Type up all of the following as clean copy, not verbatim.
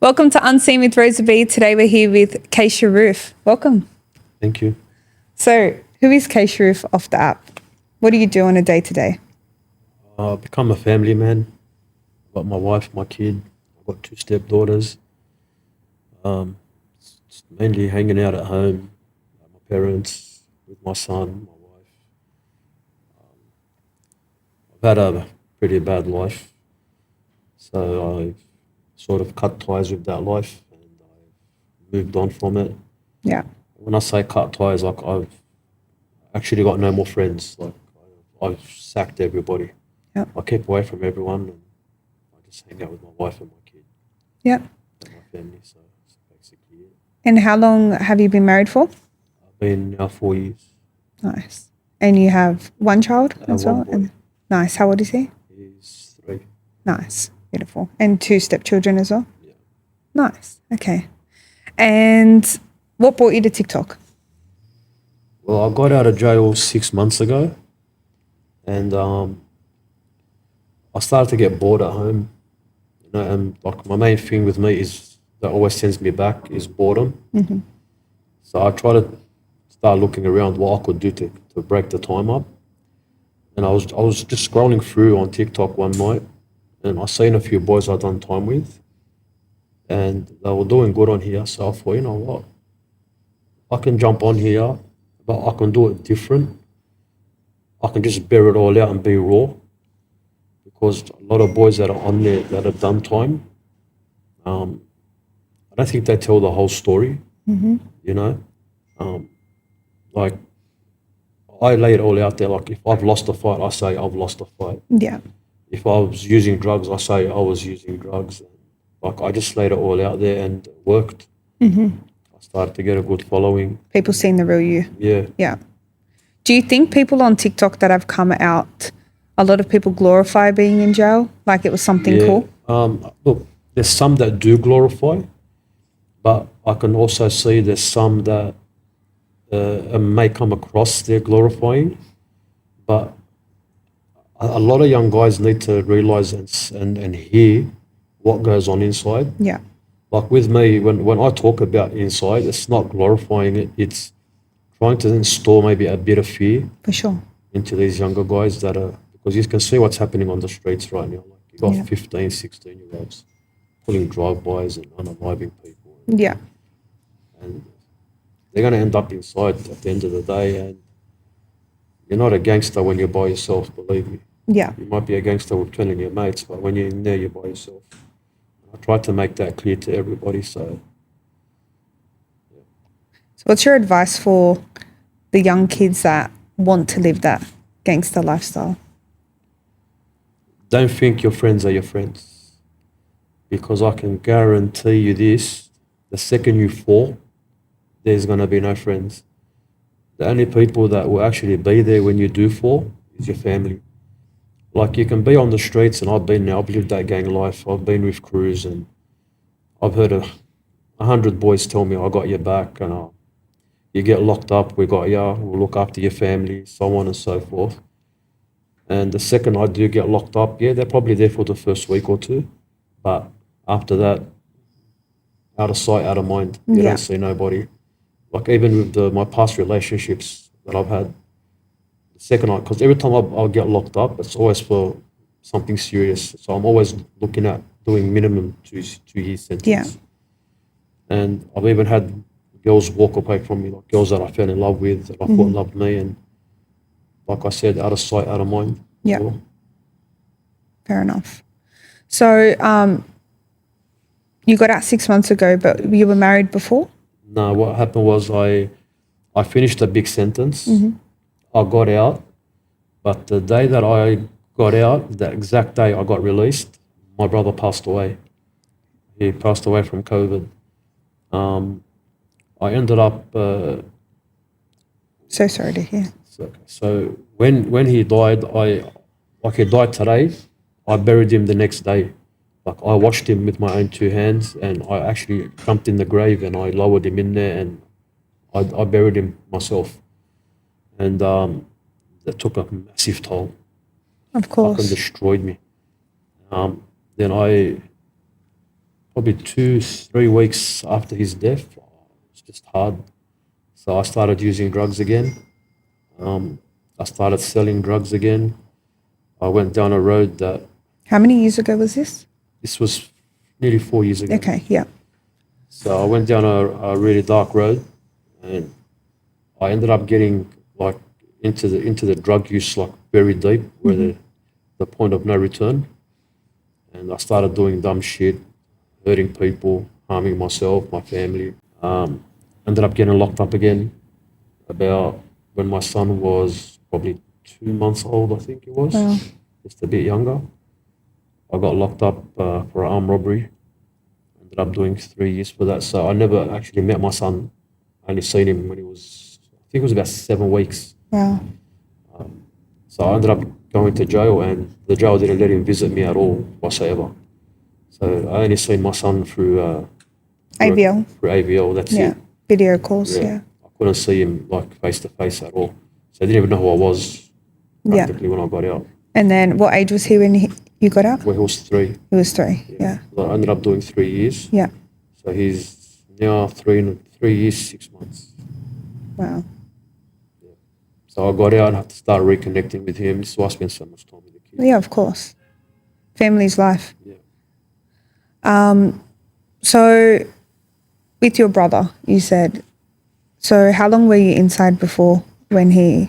Welcome to Unseen with Rosa B. Today we're here with Charrouf. Welcome. Thank you. So, who is Charrouf off the app? What do you do on a day-to-day? I've become a family man. I've got my wife, my kid. I've got two stepdaughters. Just mainly hanging out at home, my parents, with my son, my wife. I've had a pretty bad life, so I've sort of cut ties with that life and I've moved on from it. Yeah. When I say cut ties, like I've actually got no more friends. Like I've sacked everybody. Yeah. I keep away from everyone and I just hang out with my wife and my kid Yeah. and my family. So that's basically it. And how long have you been married for? I've been now 4 years. Nice. And you have one child as One well? boy. And nice. How old is he? He's 3. Nice. Beautiful. And 2 stepchildren as well? Yeah. Nice. Okay. And what brought you to TikTok? Well, I got out of jail 6 months ago, and I started to get bored at home. And like my main thing with me is that always sends me back is boredom. Mm-hmm. So I try to start looking around what I could do to break the time up. And I was just scrolling through on TikTok one night, and I seen a few boys I'd done time with, and they were doing good on here. So I thought, you know what, I can jump on here, but I can do it different. I can just bear it all out and be raw, because a lot of boys that are on there that have done time, I don't think they tell the whole story. Mm-hmm. You know, like I lay it all out there. Like if I've lost a fight, I say I've lost a fight. Yeah. If I was using drugs, I say I was using drugs. Like I just laid it all out there and it worked. Mm-hmm. I started to get a good following. People seeing the real you. Yeah. Yeah. Do you think people on TikTok that have come out, a lot of people glorify being in jail? Like it was something cool? Look, there's some that do glorify, but I can also see there's some that may come across they're glorifying. But a lot of young guys need to realize and hear what goes on inside. Yeah. Like with me, when I talk about inside, it's not glorifying it. It's trying to install maybe a bit of fear For sure. into these younger guys that are, because you can see what's happening on the streets right now. Like you got Yeah. 15, 16-year-olds pulling drive-bys and unaliving people. Yeah. And they're going to end up inside at the end of the day. And you're not a gangster when you're by yourself, believe me. Yeah. You might be a gangster with 20 of your mates, but when you're in there, you're by yourself. I try to make that clear to everybody. So What's your advice for the young kids that want to live that gangster lifestyle? don't think your friends are your friends, because I can guarantee you this: the second you fall, there's going to be no friends. The only people that will actually be there when you do fall is your family. Like you can be on the streets, and I've been there. I've lived that gang life. I've been with crews, and I've heard 100 boys tell me, "I got your back," and you get locked up, we got you. We'll look after your family, so on and so forth. And the second I do get locked up, yeah, they're probably there for the first week or two, but after that, out of sight, out of mind. You Yeah. don't see nobody. Like even with my past relationships that I've had, the second I, because every time I'll get locked up, it's always for something serious. So I'm always looking at doing minimum 2 year sentence. Yeah. And I've even had girls walk away from me, like girls that I fell in love with, that I thought loved me, and like I said, out of sight, out of mind. Yeah. So, Fair enough. So you got out 6 months ago, but you were married before? no, what happened was I finished a big sentence. Mm-hmm. I got out, but the day that I got out, the exact day I got released, my brother passed away. He passed away from COVID. I ended up. So sorry to hear. So when he died, he died today. I buried him the next day. Like I washed him with my own 2 hands, and I actually jumped in the grave and I lowered him in there, and I buried him myself. And that took a massive toll. Of Fucking course. destroyed me. Then I probably 2-3 weeks after his death. It was just hard. So I started using drugs again. I started selling drugs again. I went down a road that How many years ago was this? this was nearly 4 years ago. Okay, yeah. So I went down a really dark road, and I ended up getting like into the drug use like very deep, where the point of no return. And I started doing dumb shit, hurting people, harming myself, my family. Ended up getting locked up again about when my son was probably 2 months old, I think it was, Wow. just a bit younger. I got locked up for armed robbery. Ended up doing 3 years for that. So I never actually met my son. I only seen him when he was, I think it was about 7 weeks. Wow. So I ended up going to jail, and the jail didn't let him visit me at all whatsoever. So I only seen my son through ABL. Through ABL, that's Yeah. it. Video calls, yeah. I couldn't see him like face to face at all. So I didn't even know who I was Yeah. practically when I got out. And then what age was he when you got out? Well, he was 3. He was 3, yeah. So I ended up doing 3 years. Yeah. So he's now 3 years, 6 months. Wow. So I got out and had to start reconnecting with him. This is why I spent so much time with the kids. Yeah, of course. Family's life. Yeah. So with your brother, you said, so how long were you inside before when he...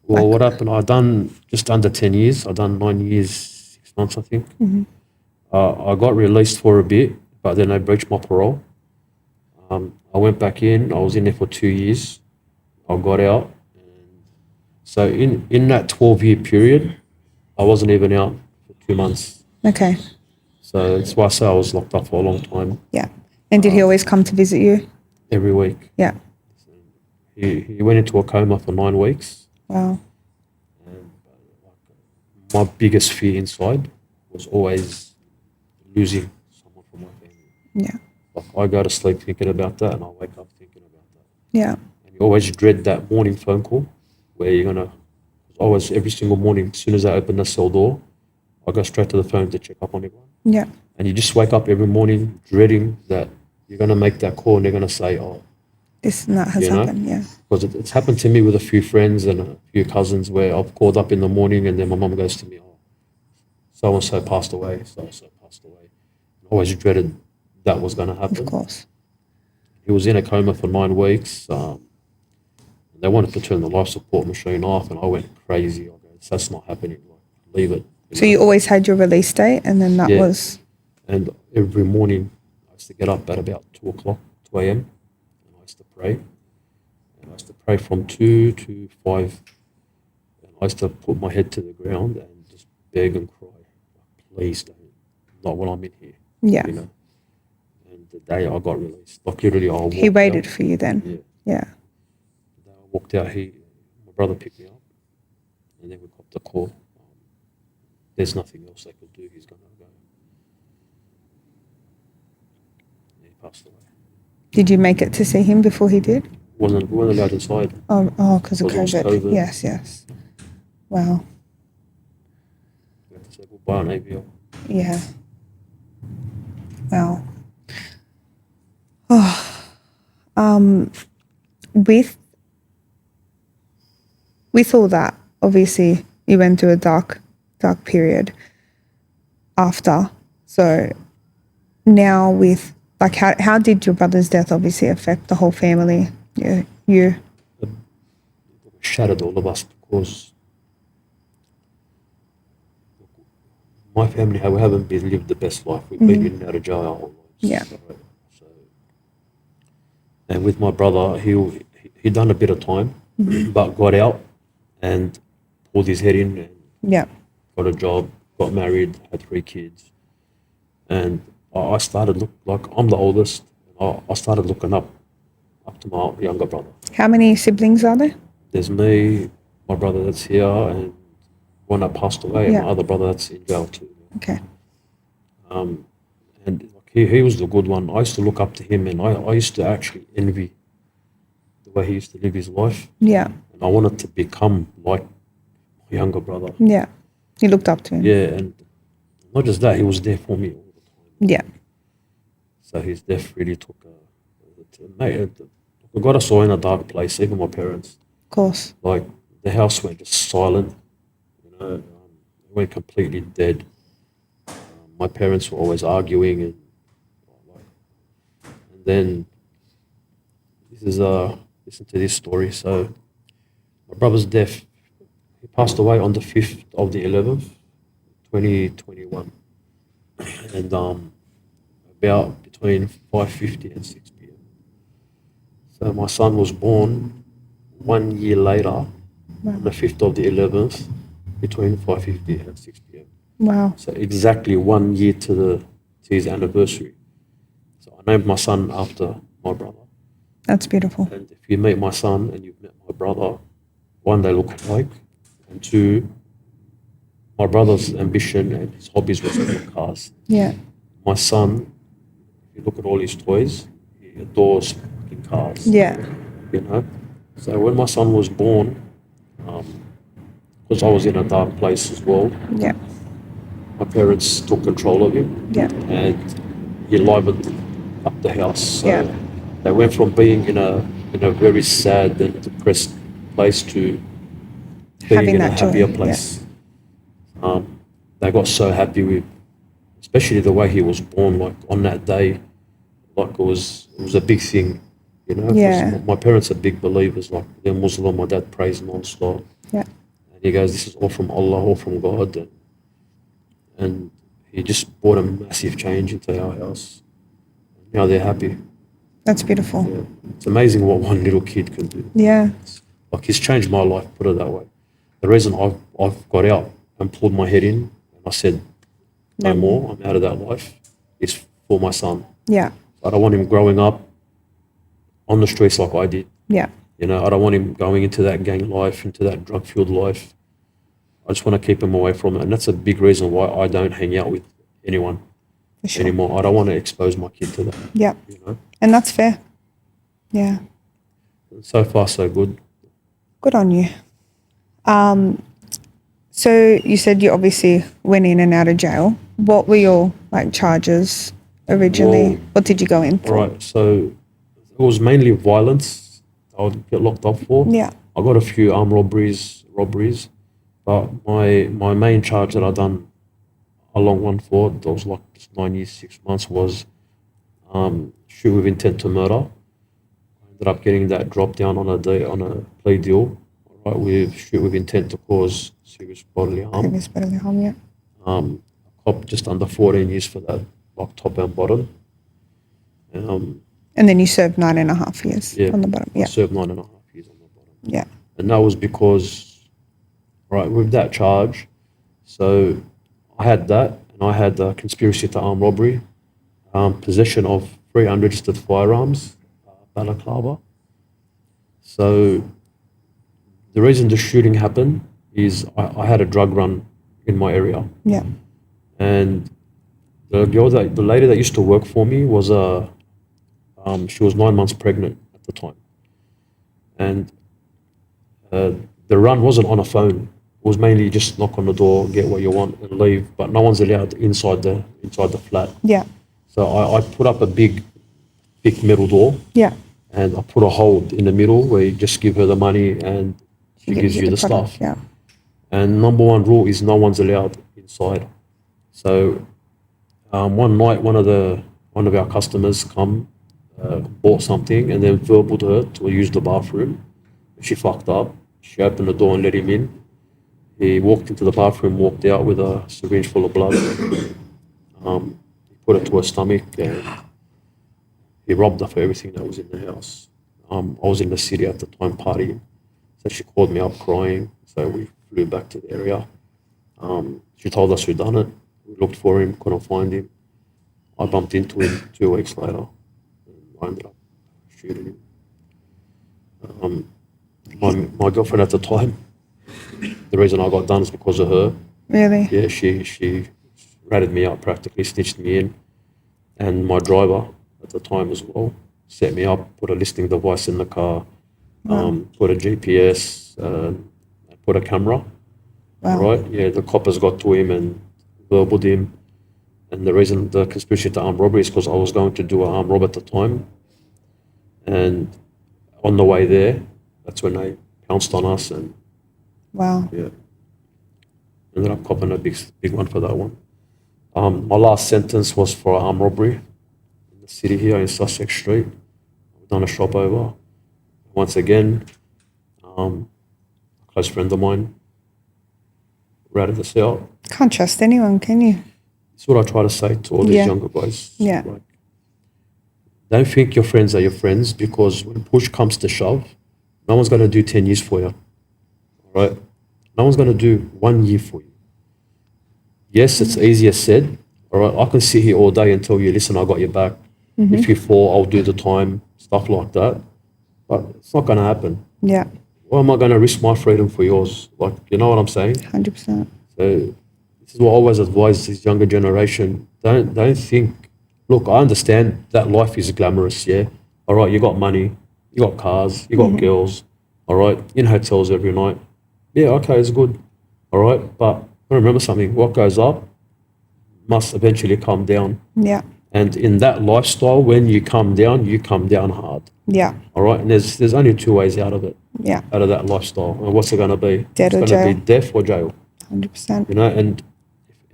Well, what happened, I done just under 10 years. I done 9 years, 6 months, I think. I got released for a bit, but then I breached my parole. I went back in. I was in there for 2 years. I got out. So in that 12-year period, I wasn't even out for 2 months. Okay. So that's why I say I was locked up for a long time. Yeah. And did he always come to visit you? Every week. Yeah. He went into a coma for 9 weeks. Wow. And my biggest fear inside was always losing someone from my family. Yeah. Like I go to sleep thinking about that, and I wake up thinking about that. Yeah. And you always dread that morning phone call where you're gonna always every single morning, as soon as I open the cell door, I go straight to the phone to check up on everyone. Yeah. And you just wake up every morning dreading that you're gonna make that call and they're gonna say, "Oh, This and that has You know? happened, yeah. because it's happened to me with a few friends and a few cousins where I've called up in the morning and then my mum goes to me, "Oh, so and so passed away, so and so passed away." I always dreaded that was going to happen. Of course. He was in a coma for 9 weeks. They wanted to turn the life support machine off, and I went crazy. I go, "That's not happening. Like, leave it." So you always had your release date, and then that Yeah. was... And every morning I used to get up at about 2 o'clock, 2 a.m. and I used to pray. And I used to pray from 2 to 5. And I used to put my head to the ground and just beg and cry, "Please don't, not when I'm in here." Yeah. You know. And the day I got released, like literally I walked He waited out. for you then? Yeah. Yeah. The day I walked out, my brother picked me up, and then we got the call. There's nothing else they could do. He's going to go. And he passed away. Did you make it to see him before he did? Wasn't allowed inside. Oh, because of Because it was COVID. COVID. Yes, yes. Wow. We had to say goodbye on ABL. Yeah. Wow. With all that, obviously you went through a dark period after. So now with like how did your brother's death obviously affect the whole family? Yeah, you. It shattered all of us because my family haven't been lived the best life. We've been in and out of jail our whole lives. Yeah. Right? So, and with my brother, he done a bit of time, but got out and pulled his head in and Yeah. got a job, got married, had 3 kids, and I started like I'm the oldest. I started looking up to my younger brother. How many siblings are there? There's me, my brother that's here, and one that passed away, and Yeah. my other brother that's in jail too. Okay. And like, he was the good one. I used to look up to him, and I used to actually envy the way he used to live his life, Yeah. and I wanted to become like my younger brother. Yeah. You looked up to him. Yeah, and not just that, he was there for me all the time. Yeah. So his death really took it got us all in a dark place, even my parents. Of course. Like, the house went just silent, it went completely dead. My parents were always arguing, and then listen to this story. So my brother's death, he passed away on the 5th of the 11th, 2021, and about between 5:50 and 6 p.m. So my son was born 1 year later, on the 5th of the 11th, between 5:50 and 6 p.m. Wow. So exactly 1 year to his anniversary. So I named my son after my brother. That's beautiful. And if you meet my son and you've met my brother, one, they look alike, and two, my brother's ambition and his hobbies was to build cars. Yeah. My son, if you look at all his toys, he adores fucking cars. Yeah. So when my son was born, because I was in a dark place as well, Yeah. my parents took control of him. Yeah. And he livened up the house. So Yeah. they went from being in a very sad and depressed place to being Having in a that joy, happier yeah. place. They got so happy with, especially the way he was born. Like, on that day, like, it was a big thing, 'cause Yeah. my parents are big believers. Like, they're Muslim. My dad prays non-stop. Yeah. And he goes, "This is all from Allah, all from God." And he just brought a massive change into our house. Now they're happy. That's beautiful. Yeah. It's amazing what one little kid can do. Yeah. Like, he's changed my life, put it that way. The reason I've got out and pulled my head in and I said, no more, I'm out of that life, is for my son. Yeah. I don't want him growing up on the streets like I did. Yeah. I don't want him going into that gang life, into that drug-fueled life. I just want to keep him away from it. And that's a big reason why I don't hang out with anyone For sure. anymore. I don't want to expose my kid to that. Yeah. And that's fair. Yeah. And so far, so good. Good on you. So you said you obviously went in and out of jail. What were your charges originally? Well, what did you go in for? Right, so it was mainly violence I would get locked up for. Yeah. I got a few armed robberies, but my main charge that I done a long one for, that was like just 9 years, 6 months, was shoot with intent to murder. I ended up getting that dropped down on a plea deal, right, with shoot with intent to cause serious bodily harm. Previous bodily harm, yeah. Cop just under 14 years for that, like top and bottom. And then you served 9.5 years Yeah, on the bottom. Yeah. I served 9.5 years on the bottom. Yeah. And that was because, right, with that charge, so I had that, and I had conspiracy to armed robbery, possession of 3 unregistered firearms, balaclava. So the reason the shooting happened is I had a drug run in my area. Yeah. And the lady that used to work for me was she was 9 months pregnant at the time, and the run wasn't on a phone. It was mainly just knock on the door, get what you want, and leave. But no one's allowed inside the flat. Yeah. So I put up a big, thick metal door, Yeah. and I put a hole in the middle where you just give her the money and she gives you the product, stuff. Yeah. And number one rule is no one's allowed inside. So one night, one of our customers bought something, and then verbaled her to use the bathroom. She fucked up. She opened the door and let him in. He walked into the bathroom, walked out with a syringe full of blood. He put it to her stomach, and he robbed her for everything that was in the house. I was in the city at the time partying, so she called me up crying. So we flew back to the area. She told us who'd done it. We looked for him, couldn't find him. I bumped into him 2 weeks later, and I ended up shooting him. My girlfriend at the time, the reason I got done is because of her. Really? Yeah, she ratted me out, practically stitched me in, and my driver at the time as well set me up, put a listening device in the car, put a GPS, put a camera. Wow. Right? Yeah, the coppers got to him and verbaled him, And the reason the conspiracy to armed robbery is because I was going to do an armed rob at the time. And on the way there, that's when they pounced on us and Wow. yeah, ended up copping a big one for that one. My last sentence was for armed robbery in the city here in Sussex Street. We've done a shop over. Once again, a close friend of mine ratted us out. Can't trust anyone, can you? That's what I try to say to all these younger guys. Yeah. Like, don't think your friends are your friends, because when push comes to shove, no one's going to do 10 years for you. All right? No one's going to do 1 year for you. Yes, it's easier said. All right? I can sit here all day and tell you, listen, I got your back. If you fall, I'll do the time, stuff like that. But it's not going to happen. Yeah. Why am I going to risk my freedom for yours? Like, you know what I'm saying? 100%. So this is what I always advise this younger generation. Don't think, look, I understand that life is glamorous, yeah? All right, you got money, you got cars, you got girls, all right, in hotels every night. Yeah, okay, it's good, all right? But remember something, what goes up must eventually come down. Yeah. And in that lifestyle, when you come down hard, Yeah. all right? And there's only two ways out of it, Yeah. out of that lifestyle. And what's it going to be? Dead or It's going to jail. be death or jail. 100%. You know, and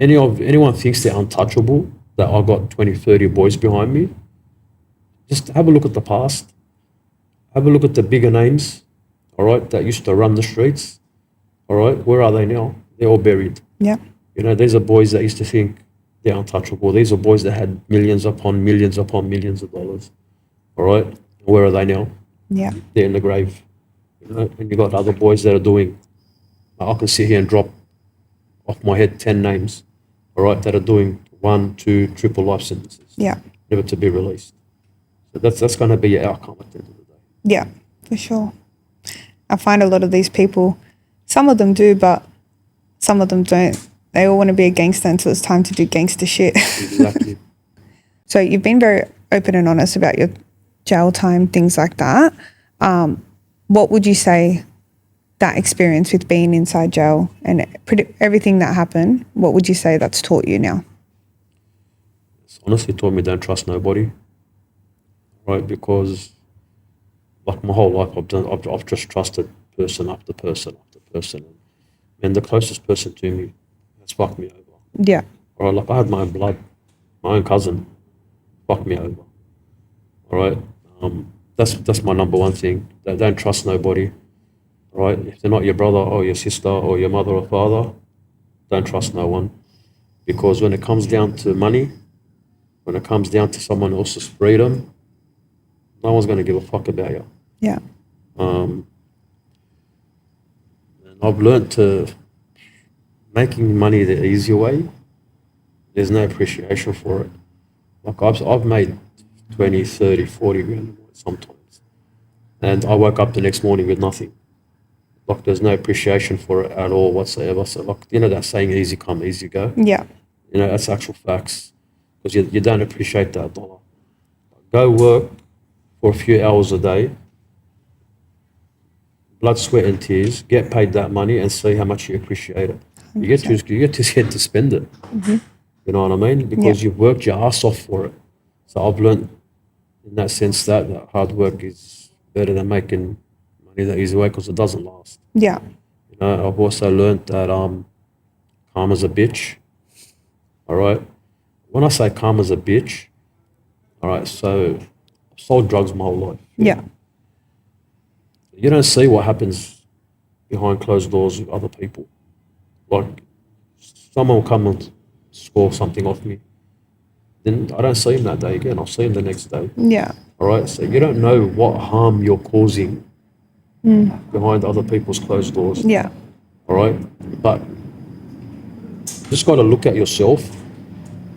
if anyone thinks they're untouchable, that I've got 20, 30 boys behind me, just have a look at the past. Have a look at the bigger names, all right, that used to run the streets, all right? Where are they now? They're all buried. Yeah. You know, these are boys that used to think they're untouchable. These are boys that had millions upon millions upon millions of dollars, all right? Where are they now? Yeah. They're in the grave. You know, and you got other boys that are doing, I can sit here and drop off my head 10 names, all right, that are doing 1, 2 triple life sentences, Yeah. never to be released. So that's going to be your outcome at the end of the day. Yeah, for sure. I find a lot of these people, some of them do, but some of them don't. They all want to be a gangster until it's time to do gangster shit. Exactly. So you've been very open and honest about your jail time, things like that. What would you say that experience with being inside jail and everything that happened, what would you say that's taught you now? It's honestly taught me don't trust nobody, right? Because like my whole life I've just trusted person after person after person. And the closest person to me has fucked me over. Yeah. All right, like I had my own blood, my own cousin fucked me over. All right, that's my number one thing. Don't trust nobody. All right, if they're not your brother or your sister or your mother or father, don't trust no one. Because when it comes down to money, when it comes down to someone else's freedom, no one's going to give a fuck about you. Yeah. And I've learned to making money the easy way. There's no appreciation for it. Like I've made 20, 30, 40 grand sometimes. And I woke up the next morning with nothing. Like there's no appreciation for it at all whatsoever. So like, you know that saying, easy come, easy go? Yeah. You know, that's actual facts. Because you don't appreciate that dollar. Go work for a few hours a day, blood, sweat and tears, get paid that money and see how much you appreciate it. You get to spend it. You know what I mean? Because you've worked your ass off for it. So I've learned in that sense that hard work is better than making money the easy way, because it doesn't last. Yeah. You know, I've also learned that karma's a bitch. All right? When I say karma's a bitch, all right, so I've sold drugs my whole life. Yeah. You don't see what happens behind closed doors with other people. Like, someone will come and score something off me. Then I don't see him that day again. I'll see him the next day. Yeah. All right? So you don't know what harm you're causing behind other people's closed doors. Yeah. All right? But just got to look at yourself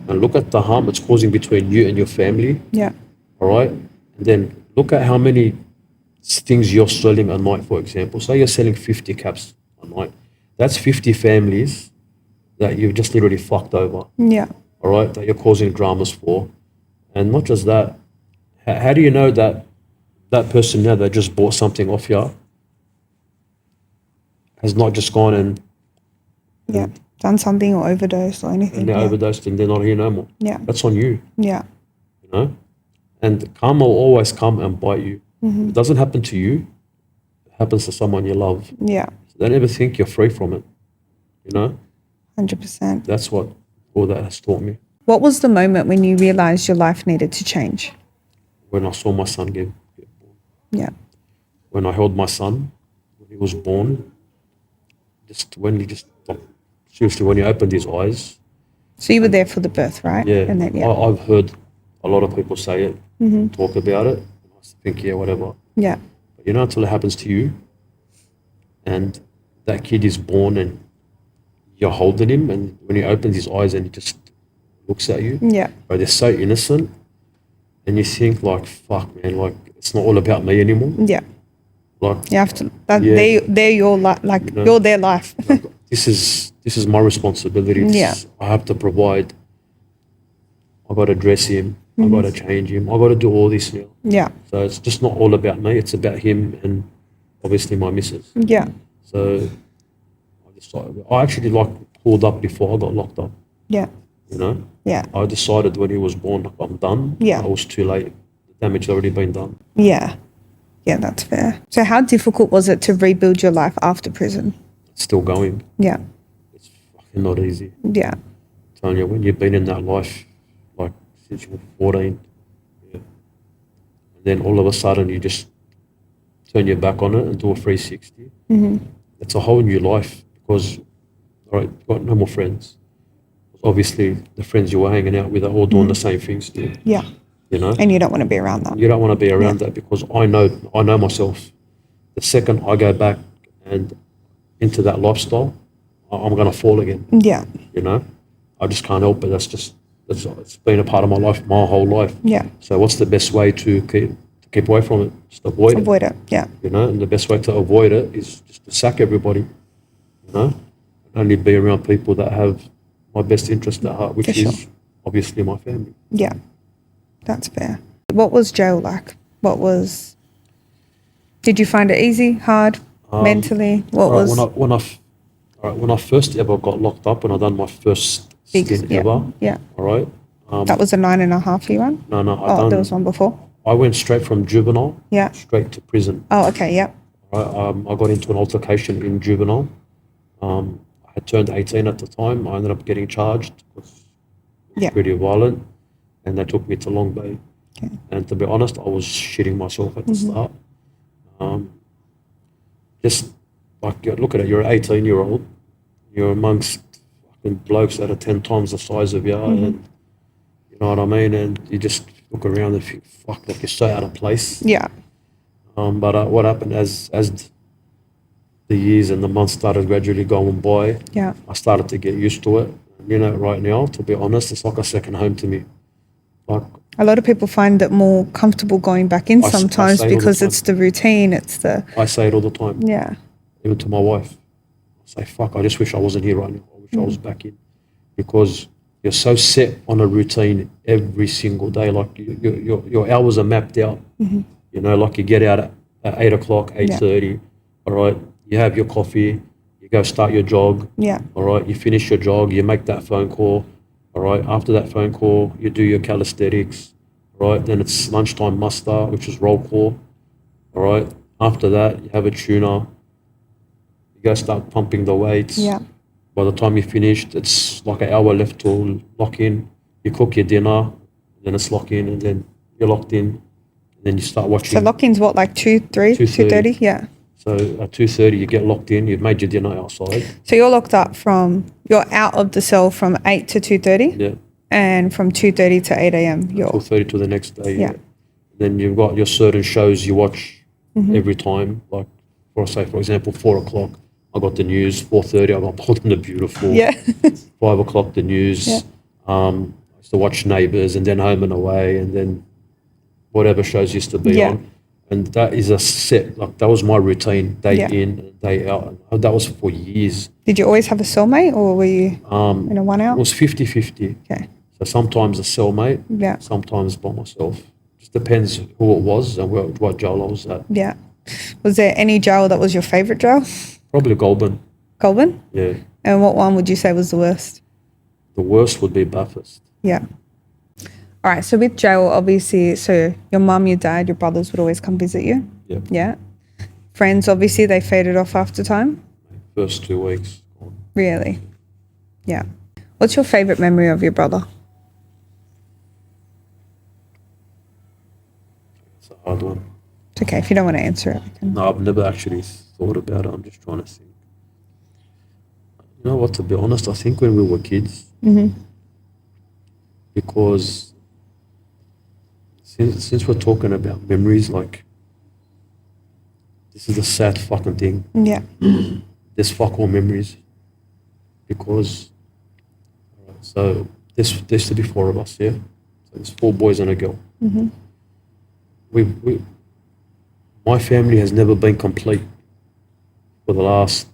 and look at the harm it's causing between you and your family. Yeah. All right? And then look at how many things you're selling a night, for example. Say you're selling 50 caps a night. That's 50 families that you've just literally fucked over. Yeah. All right? That you're causing dramas for. And not just that, how do you know that that person now that just bought something off you has not just gone and done something or overdosed or anything. and they're Yeah. overdosed and they're not here no more. Yeah. That's on you, Yeah. you know? And karma will always come and bite you. Mm-hmm. If it doesn't happen to you, it happens to someone you love. Yeah. So don't ever think you're free from it, you know? 100%. That's what all that has taught me. What was the moment when you realized your life needed to change? When I saw my son get born. Yeah. When I held my son, when he was born, like, seriously, when he opened his eyes. So you were there for the birth, right? Yeah, And then, yeah. I've heard a lot of people say it, talk about it. And I think, yeah, whatever. Yeah. But you know, until it happens to you, and that kid is born, and you're holding him, and when he opens his eyes and he just looks at you, Yeah. but they're so innocent, and you think like, fuck, man, like it's not all about me anymore. Yeah. Like You have to, Yeah. they're your life, like You know? you're their life. this is my responsibility. Yeah. I have to provide. I got to dress him. I got to change him. I got to do all this now. Yeah. So it's just not all about me. It's about him and obviously my missus. Yeah. So I actually pulled up before I got locked up. Yeah. You know, Yeah. I decided when he was born, like, I'm done. Yeah. I was too late. The damage had already been done. Yeah. Yeah, that's fair. So how difficult was it to rebuild your life after prison? It's still going. Yeah. It's fucking not easy. Yeah. I'm telling you, when you've been in that life, like since you were 14, yeah, and then all of a sudden you just turn your back on it and do a 360. It's a whole new life because, all right, you've got no more friends. Obviously, the friends you were hanging out with are all doing the same things still. Yeah. You know, And you don't want to be around that. you don't want to be around that because I know myself. The second I go back and into that lifestyle, I'm going to fall again. Yeah. You know, I just can't help it. It's been a part of my life, my whole life. Yeah. So what's the best way to keep away from it? Just avoid it. Avoid it. Yeah. You know, and the best way to avoid it is just to sack everybody. You know, only be around people that have my best interest at heart, which For sure. is obviously my family. Yeah. That's fair. What was jail like? Did you find it easy, hard, mentally? When I first ever got locked up, when I done my first stint ever. Yeah. All right. That was a 9.5 year one? No. There was one before? I went straight from juvenile. Yeah. Straight to prison. Oh, okay. Yeah. Right. I got into an altercation in juvenile. I had turned 18 at the time. I ended up getting charged because it was pretty violent, and they took me to Long Bay. Okay. And to be honest, I was shitting myself at the start. Just like, look at it, you're an 18-year-old, you're amongst fucking blokes that are 10 times the size of you, and you know what I mean? And you just look around and think, fuck, like you're so out of place. Yeah. But what happened as the years and the months started gradually going by, Yeah. I started to get used to it. You know, right now, to be honest, it's like a second home to me. Like, A lot of people find it more comfortable going back in I sometimes say all the because time. it's the routine. It's the, I say it all the time, yeah. even to my wife. I say, fuck, I just wish I wasn't here right now. I wish I was back in. Because you're so set on a routine every single day. Like your hours are mapped out. You know, like you get out at 8 o'clock, 8:30. All right, you have your coffee, you go start your jog. Yeah. All right, you finish your jog, you make that phone call. All right, after that phone call, you do your calisthenics. All right, then it's lunchtime muster, which is roll call. All right, after that, you have a tuner. You go start pumping the weights. Yeah. By the time you finished, it's like an hour left to lock in. You cook your dinner, then it's lock in, and then you're locked in. And then you start watching. So lock-in's what, like 2:30? 2:30? Yeah. So at 2:30, you get locked in. You've made your dinner outside. So you're locked up you're out of the cell from 8 to 2:30? Yeah. And from 2:30 to 8 a.m. you're 2:30 to the next day. Yeah. Then you've got your certain shows you watch every time. Like, for example, 4 o'clock, I got the news. 4:30, I got Bold and the Beautiful. Yeah. 5 o'clock, the news. Yeah. I used to watch Neighbours, and then Home and Away, and then whatever shows used to be on. And that is a set, like that was my routine, day in and day out. And that was for years. Did you always have a cellmate or were you in a 1 It out? was 50-50. Okay. So sometimes a cellmate, Yeah. sometimes by myself. Just depends who it was and what jail I was at. Yeah. Was there any jail that was your favourite jail? Probably Goulburn. Goulburn? Yeah. And what one would you say was the worst? The worst would be Bathurst. Yeah. All right. So with jail, obviously, so your mum, your dad, your brothers would always come visit you. Yeah. Yeah. Friends, obviously, they faded off after time. First 2 weeks. Gone. Really? Yeah. What's your favourite memory of your brother? It's a hard one. It's okay if you don't want to answer it. No, I've never actually thought about it. I'm just trying to think. You know what, to be honest, I think when we were kids, because since we're talking about memories, like, this is a sad fucking thing. Yeah. There's fuck all memories. Because, so there used to be 4 of us, yeah? So there's 4 boys and a girl. My family has never been complete for the last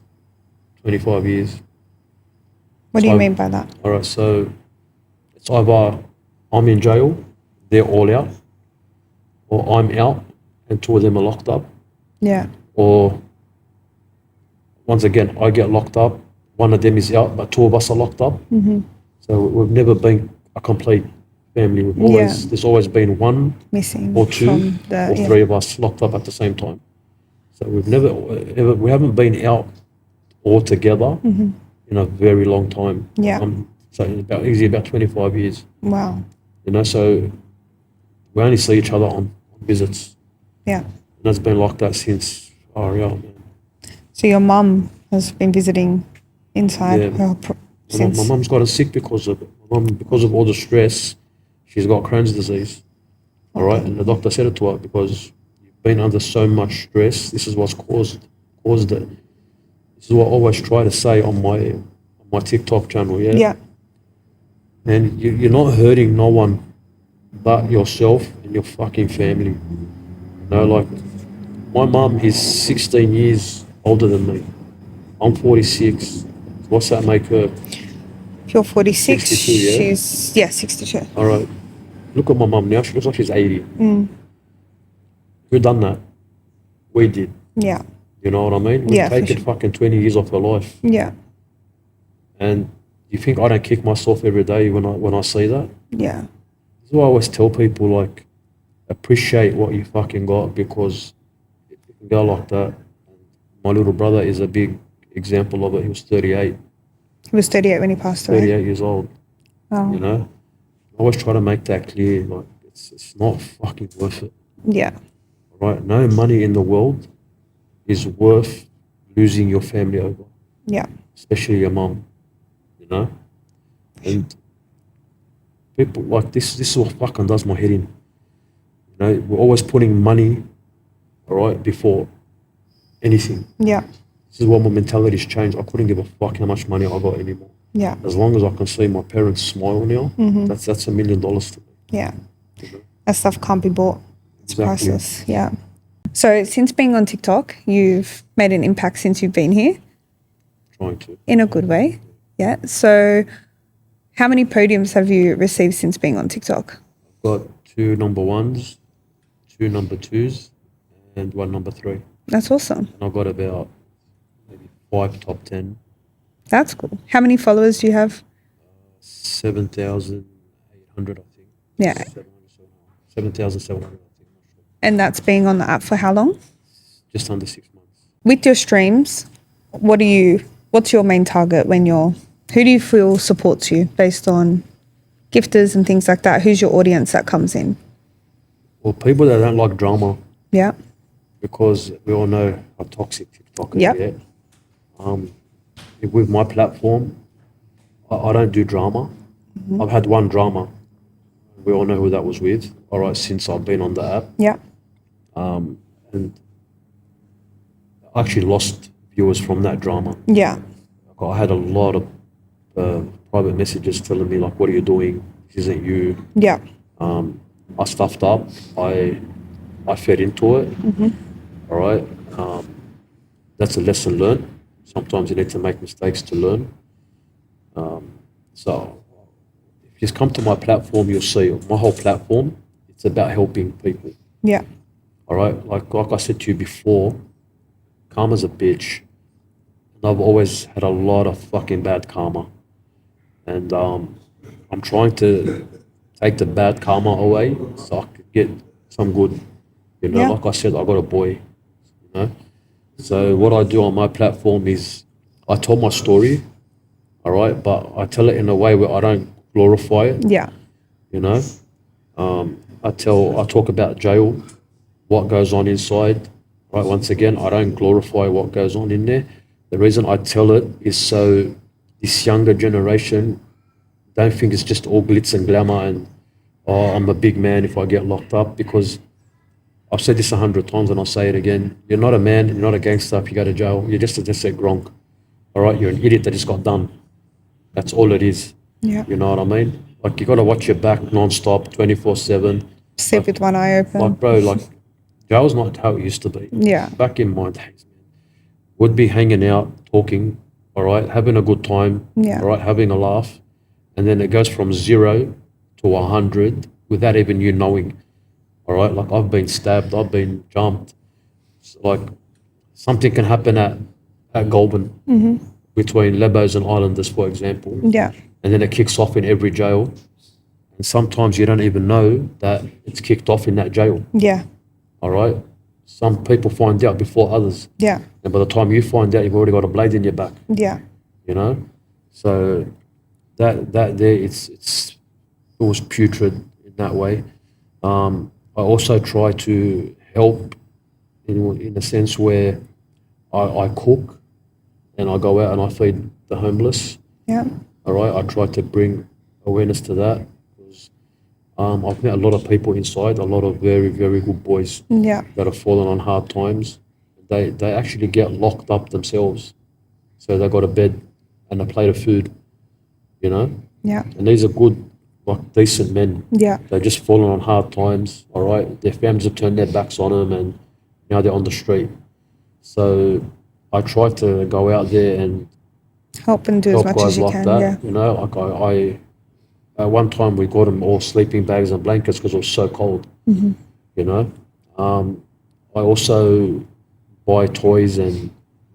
25 years. What do you mean by that? All right, so it's either I'm in jail, they're all out, or I'm out and 2 of them are locked up, Yeah. or once again, I get locked up, 1 of them is out, but 2 of us are locked up. So we've never been a complete family. We've always there's always been 1 Missing or 2 from the, or 3 of us locked up at the same time. So we haven't been out all together in a very long time. Yeah. So easily about 25 years. Wow. You know, so we only see each other on visits. Yeah. And it's been like that since, man. So your mum has been visiting inside Yeah. her since. My mum's gotten sick because of all the stress. She's got Crohn's disease. All right, and the doctor said it to her, because you've been under so much stress. This is what's caused it. This is what I always try to say on my TikTok channel. Yeah. Yeah. And you're not hurting no one but yourself and your fucking family. You know, like, my mum is 16 years older than me. I'm 46. What's that make her? If you're 46, 62, yeah? she's 62. All right. Look at my mum now. She looks like she's 80. Who done that? We did. Yeah. You know what I mean? We've Yeah, for taken sure. fucking 20 years off her life. Yeah. And you think I don't kick myself every day when I see that? Yeah. This is why I always tell people, like, appreciate what you fucking got, because if you can go like that. My little brother is a big example of it. He was 38. He was 38 when he passed away. 38 years old. Wow. You know? I always try to make that clear. Like, it's not fucking worth it. Yeah. Right? No money in the world is worth losing your family over. Yeah. Especially your mum. You know? And people like this is what fucking does my head in. You know, we're always putting money, all right, before anything. Yeah. This is why my mentality's changed. I couldn't give a fuck how much money I got anymore. Yeah. As long as I can see my parents smile now, that's $1 million to me. Yeah. You know? That stuff can't be bought. It's Exactly. priceless. Yeah. So since being on TikTok, you've made an impact since you've been here Trying to. in a good way. Yeah. So how many podiums have you received since being on TikTok? Got 2 number 1s, 2 number 2s, and 1 number 3. That's awesome. And I've got about maybe 5 top 10, That's cool. How many followers do you have? 7,800, I think. Yeah. 7,700, I think. I'm not sure. And that's being on the app for how long? Just under 6 months. With your streams, what's your main target who do you feel supports you based on gifters and things like that? Who's your audience that comes in? Well, people that don't like drama, Yeah. because we all know how toxic TikTok is. Yep. Yeah. With my platform, I don't do drama. I've had 1 drama. We all know who that was with. All right, since I've been on the app, Yeah. and I actually lost viewers from that drama. Yeah. I had a lot of private messages telling me, like, "What are you doing? This isn't you." Yeah. I stuffed up. I fed into it. All right. That's a lesson learned. Sometimes you need to make mistakes to learn. So if you just come to my platform, you'll see my whole platform. It's about helping people. Yeah. All right. Like I said to you before, karma's a bitch. and I've always had a lot of fucking bad karma. And I'm trying to take the bad karma away so I could get some good. You know, Yeah. like I said, I got a boy. You know, so what I do on my platform is I tell my story, all right, but I tell it in a way where I don't glorify it. Yeah. You know, I talk about jail, what goes on inside. Right, once again, I don't glorify what goes on in there. The reason I tell it is so this younger generation don't think it's just all glitz and glamour and oh, I'm a big man if I get locked up, because I've said this 100 times and I'll say it again. You're not a man, you're not a gangster if you go to jail. You're just a gronk. All right, you're an idiot that just got done. That's all it is. Yeah. You know what I mean? Like, you got to watch your back non-stop, 24/7. Sleep with one eye open. Like, bro, like, jail's not how it used to be. Yeah. Back in my days, man, would be hanging out, talking, all right, having a good time, Yeah. all right, having a laugh, and then it goes from 0 to 100 without even you knowing, all right? Like, I've been stabbed, I've been jumped. Like, something can happen at Goulburn between Lebos and Islanders, for example, Yeah. and then it kicks off in every jail. And sometimes you don't even know that it's kicked off in that jail, Yeah. all right? Some people find out before others. Yeah. And by the time you find out, you've already got a blade in your back, Yeah. you know? So that there, it was putrid in that way. I also try to help in a sense where I cook and I go out and I feed the homeless. Yeah. All right, I try to bring awareness to that because I've met a lot of people inside, a lot of very, very good boys Yeah. that have fallen on hard times. They actually get locked up themselves. So they got a bed and a plate of food, you know? Yeah. And these are good, like, decent men. Yeah. They've just fallen on hard times, all right? Their families have turned their backs on them and now they're on the street. So I try to go out there and Help and do as help much guys as you like can. that, Yeah. you know? Like I at one time we got them all sleeping bags and blankets because it was so cold, you know? I also buy toys and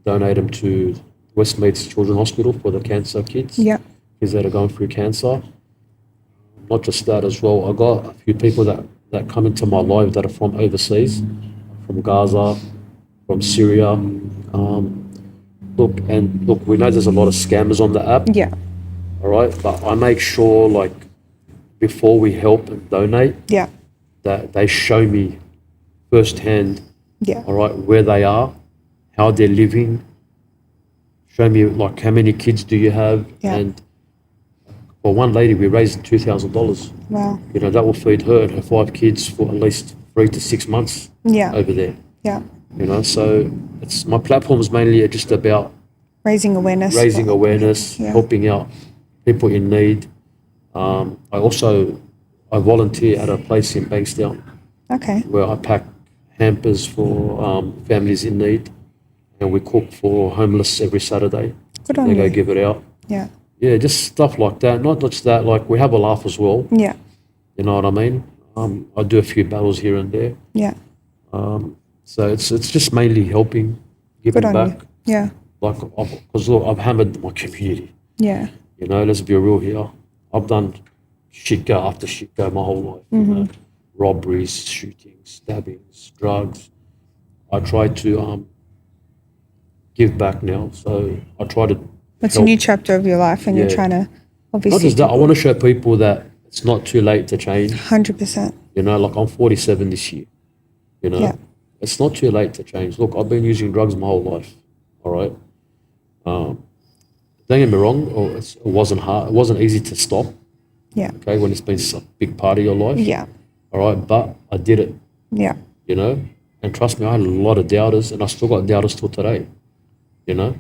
donate them to Westmead's Children's Hospital for the cancer kids. Yeah. Kids that are going through cancer. Not just that as well. I got a few people that come into my life that are from overseas, from Gaza, from Syria. Look, we know there's a lot of scammers on the app, Yeah. all right? But I make sure, like, before we help and donate, Yeah. that they show me firsthand, Yeah. all right, where they are, how they're living. Show me, like, how many kids do you have? Yeah. And for one lady, we raised $2,000. Wow. You know, that will feed her and her 5 kids for at least 3 to 6 months Yeah. over there. Yeah. You know, so it's my platform is mainly just about Raising awareness. raising awareness, Yeah. helping out people in need. I volunteer at a place in Bankstown Okay. where I pack hampers for families in need, and we cook for homeless every Saturday. Good on They go you. give it out. Yeah. Yeah, just stuff like that. Not just that, like, we have a laugh as well. Yeah. You know what I mean? I do a few battles here and there. Yeah. So it's just mainly helping, giving Good on back. you. Yeah. Like, because look, I've hammered my community. Yeah. You know, let's be real here. I've done shit go after shit go my whole life. You know? Robberies, shootings, stabbings, drugs. I try to give back now. So I try to It's a help. new chapter of your life, and you're Yeah. trying to Not obviously. just that, I want to show people that it's not too late to change. 100%. You know, like, I'm 47 this year. You know, Yeah. it's not too late to change. Look, I've been using drugs my whole life. All right. Don't get me wrong. It wasn't hard. It wasn't easy to stop. Yeah. Okay, when it's been a big part of your life. Yeah. All right, but I did it. Yeah. You know, and trust me, I had a lot of doubters, and I still got doubters till today. You know,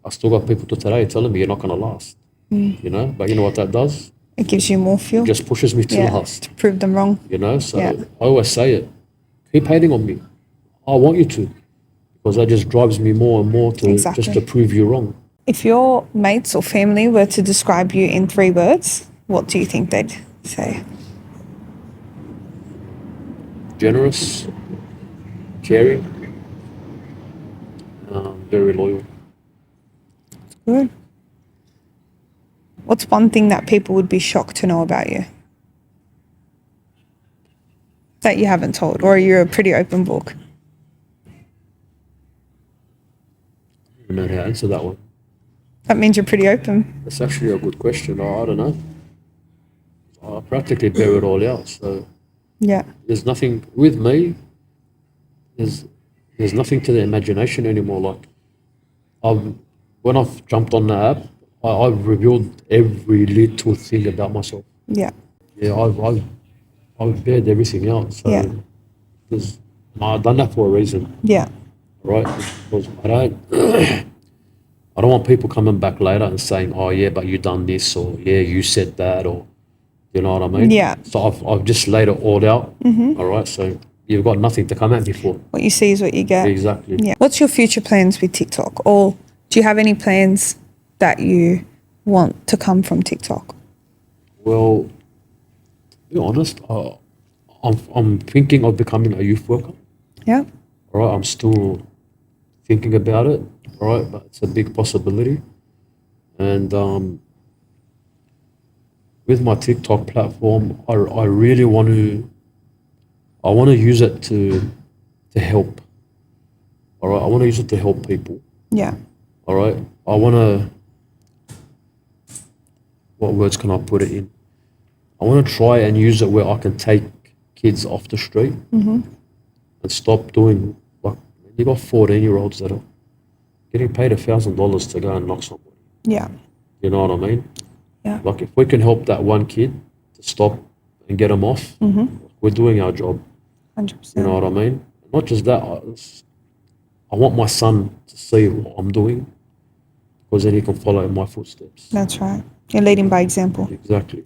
I still got people till today telling me you're not going to last. You know, but you know what that does? It gives you more fuel. It just pushes me to Yeah. last. To prove them wrong. You know, so Yeah. I always say it. Keep hating on me. I want you to, because that just drives me more and more to Exactly. just to prove you wrong. If your mates or family were to describe you in 3 words, what do you think they'd say? Generous, caring, very loyal. Good. What's one thing that people would be shocked to know about you that you haven't told, or you're a pretty open book? I don't know how to answer that one. That means you're pretty open. That's actually a good question. I don't know. I practically bear it all out. So Yeah. there's nothing with me. There's nothing to the imagination anymore. Like when I've jumped on the app, I've revealed every little thing about myself. Yeah. Yeah, I've bared everything out. So Yeah. I've done that for a reason, Yeah. right? Because I don't want people coming back later and saying, "Oh yeah, but you done this," or "Yeah, you said that," or you know what I mean? Yeah. So I've just laid it all out. All right. So you've got nothing to come at me for. What you see is what you get. Exactly. Yeah. What's your future plans with TikTok? Or do you have any plans that you want to come from TikTok? Well, to be honest, I'm thinking of becoming a youth worker. Yeah. All right. I'm still thinking about it. All right, but it's a big possibility. And with my TikTok platform, I really want to use it to help. All right, I want to use it to help people. Yeah. All right, I want to. What words can I put it in? I want to try and use it where I can take kids off the street and stop doing like you got 14-year-olds that are getting paid $1,000 to go and knock somebody. Yeah. You know what I mean? Yeah. Like if we can help that one kid to stop and get them off, we're doing our job. 100%. You know what I mean? Not just that, I want my son to see what I'm doing because then he can follow in my footsteps. That's right. You're leading by example. Exactly.